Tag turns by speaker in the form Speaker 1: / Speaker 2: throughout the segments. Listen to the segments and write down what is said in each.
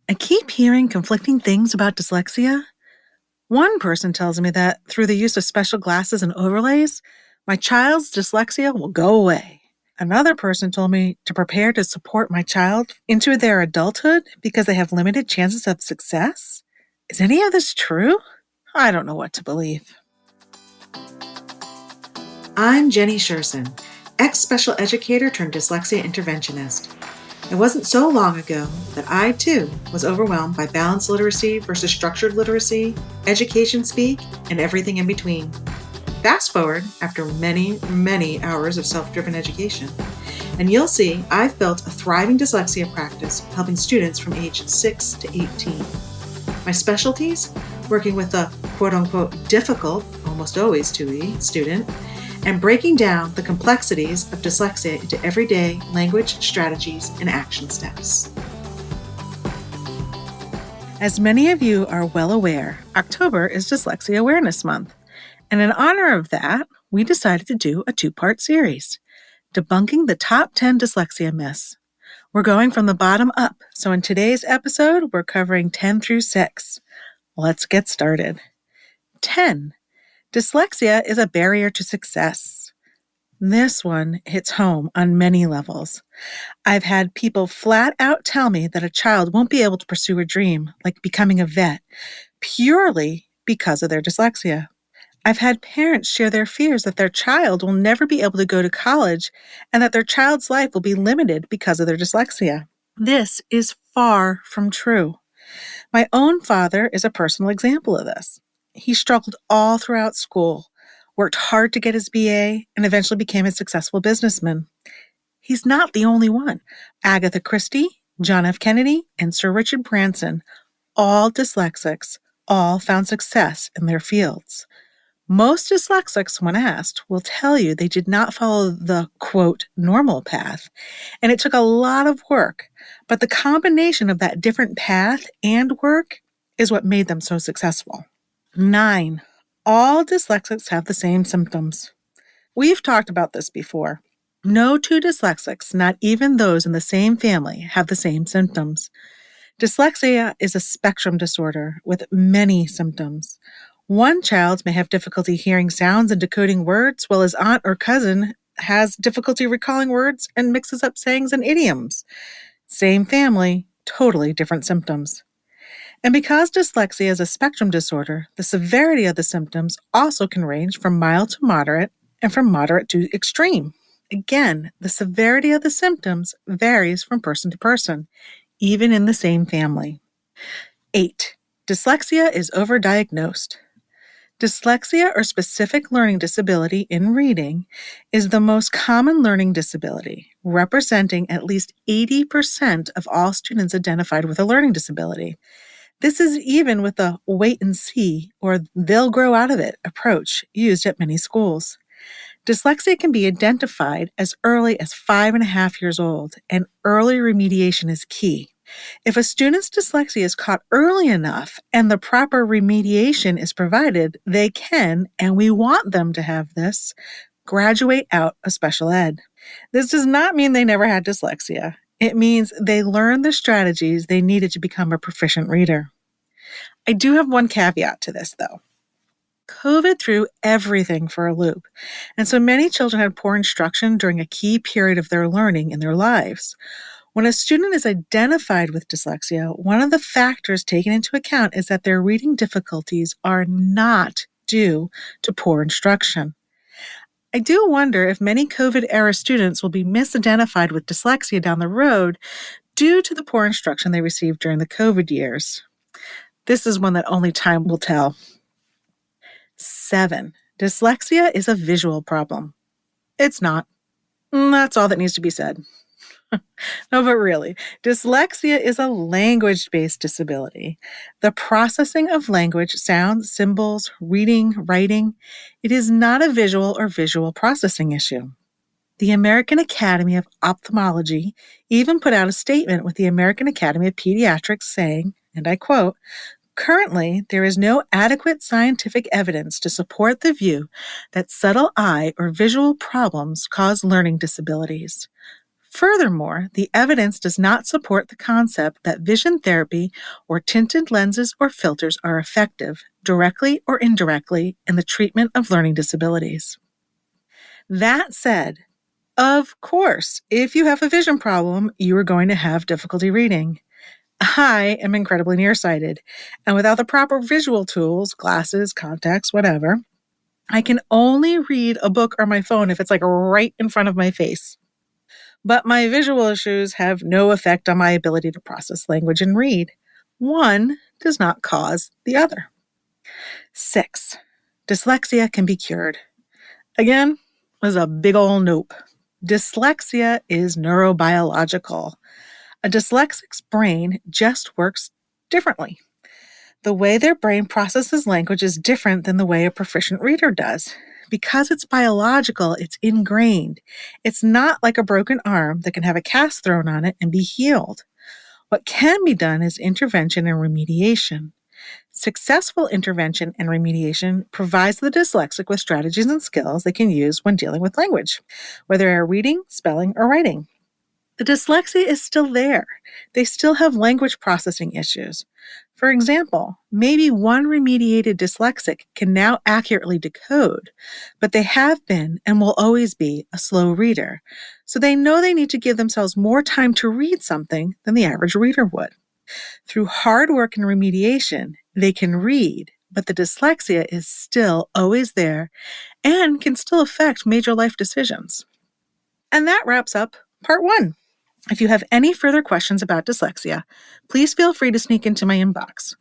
Speaker 1: I keep hearing conflicting things about dyslexia. One person tells me that through the use of special glasses and overlays, my child's dyslexia will go away. Another person told me to prepare to support my child into their adulthood because they have limited chances of success. Is any of this true? I don't know what to believe. I'm Jenny Scherson, ex-special educator turned dyslexia interventionist. It wasn't so long ago that I, too, was overwhelmed by balanced literacy versus structured literacy, education speak, and everything in between. Fast forward after many, many hours of self-driven education, and you'll see I've built a thriving dyslexia practice helping students from age 6 to 18. My specialties? Working with the quote-unquote difficult, almost always 2E, student, and breaking down the complexities of dyslexia into everyday language strategies and action steps. As many of you are well aware, October is Dyslexia Awareness Month. And in honor of that, we decided to do a 2-part series, Debunking the Top 10 Dyslexia Myths. We're going from the bottom up, so in today's episode, we're covering 10 through 6. Let's get started. 10. Dyslexia is a barrier to success. This one hits home on many levels. I've had people flat out tell me that a child won't be able to pursue a dream, like becoming a vet, purely because of their dyslexia. I've had parents share their fears that their child will never be able to go to college and that their child's life will be limited because of their dyslexia. This is far from true. My own father is a personal example of this. He struggled all throughout school, worked hard to get his BA, and eventually became a successful businessman. He's not the only one. Agatha Christie, John F. Kennedy, and Sir Richard Branson, all dyslexics, all found success in their fields. Most dyslexics, when asked, will tell you they did not follow the, quote, normal path, and it took a lot of work, but the combination of that different path and work is what made them so successful. 9. All dyslexics have the same symptoms. We've talked about this before. No two dyslexics, not even those in the same family, have the same symptoms. Dyslexia is a spectrum disorder with many symptoms. One child may have difficulty hearing sounds and decoding words, while his aunt or cousin has difficulty recalling words and mixes up sayings and idioms. Same family, totally different symptoms. And because dyslexia is a spectrum disorder, the severity of the symptoms also can range from mild to moderate and from moderate to extreme. Again, the severity of the symptoms varies from person to person, even in the same family. 8. Dyslexia is overdiagnosed. Dyslexia, or specific learning disability in reading, is the most common learning disability, representing at least 80% of all students identified with a learning disability. This is even with the wait and see, or they'll grow out of it approach used at many schools. Dyslexia can be identified as early as 5.5 years old, and early remediation is key. If a student's dyslexia is caught early enough and the proper remediation is provided, they can, and we want them to have this, graduate out of special ed. This does not mean they never had dyslexia. It means they learned the strategies they needed to become a proficient reader. I do have one caveat to this, though. COVID threw everything for a loop, and so many children had poor instruction during a key period of their learning in their lives. When a student is identified with dyslexia, one of the factors taken into account is that their reading difficulties are not due to poor instruction. I do wonder if many COVID-era students will be misidentified with dyslexia down the road due to the poor instruction they received during the COVID years. This is one that only time will tell. 7. Dyslexia is a visual problem. It's not. That's all that needs to be said. No, but really, dyslexia is a language-based disability. The processing of language, sounds, symbols, reading, writing, it is not a visual or visual processing issue. The American Academy of Ophthalmology even put out a statement with the American Academy of Pediatrics saying, and I quote, "Currently, there is no adequate scientific evidence to support the view that subtle eye or visual problems cause learning disabilities. Furthermore, the evidence does not support the concept that vision therapy or tinted lenses or filters are effective, directly or indirectly, in the treatment of learning disabilities. That said, of course, if you have a vision problem, you are going to have difficulty reading. I am incredibly nearsighted, and without the proper visual tools, glasses, contacts, whatever, I can only read a book or my phone if it's like right in front of my face. But my visual issues have no effect on my ability to process language and read. One does not cause the other. 6. Dyslexia can be cured. Again, was a big ol' nope. Dyslexia is neurobiological. A dyslexic's brain just works differently. The way their brain processes language is different than the way a proficient reader does. Because it's biological, it's ingrained. It's not like a broken arm that can have a cast thrown on it and be healed. What can be done is intervention and remediation. Successful intervention and remediation provides the dyslexic with strategies and skills they can use when dealing with language, whether they're reading, spelling, or writing. The dyslexia is still there. They still have language processing issues. For example, maybe one remediated dyslexic can now accurately decode, but they have been and will always be a slow reader, so they know they need to give themselves more time to read something than the average reader would. Through hard work and remediation, they can read, but the dyslexia is still always there and can still affect major life decisions. And that wraps up part 1. If you have any further questions about dyslexia, please feel free to sneak into my inbox.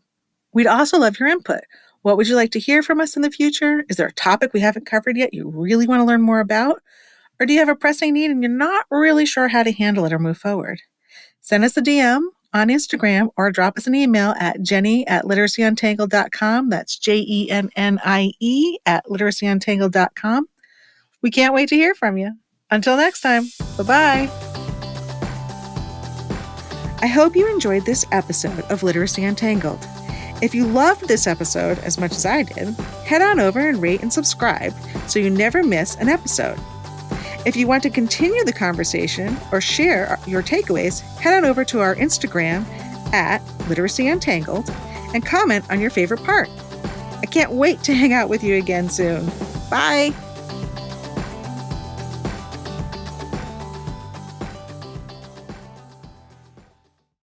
Speaker 1: We'd also love your input. What would you like to hear from us in the future? Is there a topic we haven't covered yet you really want to learn more about? Or do you have a pressing need and you're not really sure how to handle it or move forward? Send us a DM on Instagram or drop us an email at jenny@literacyuntangled.com. That's JENNIE @literacyuntangled.com. We can't wait to hear from you. Until next time, bye-bye. I hope you enjoyed this episode of Literacy Untangled. If you loved this episode as much as I did, head on over and rate and subscribe so you never miss an episode. If you want to continue the conversation or share your takeaways, head on over to our Instagram @LiteracyUntangled and comment on your favorite part. I can't wait to hang out with you again soon. Bye!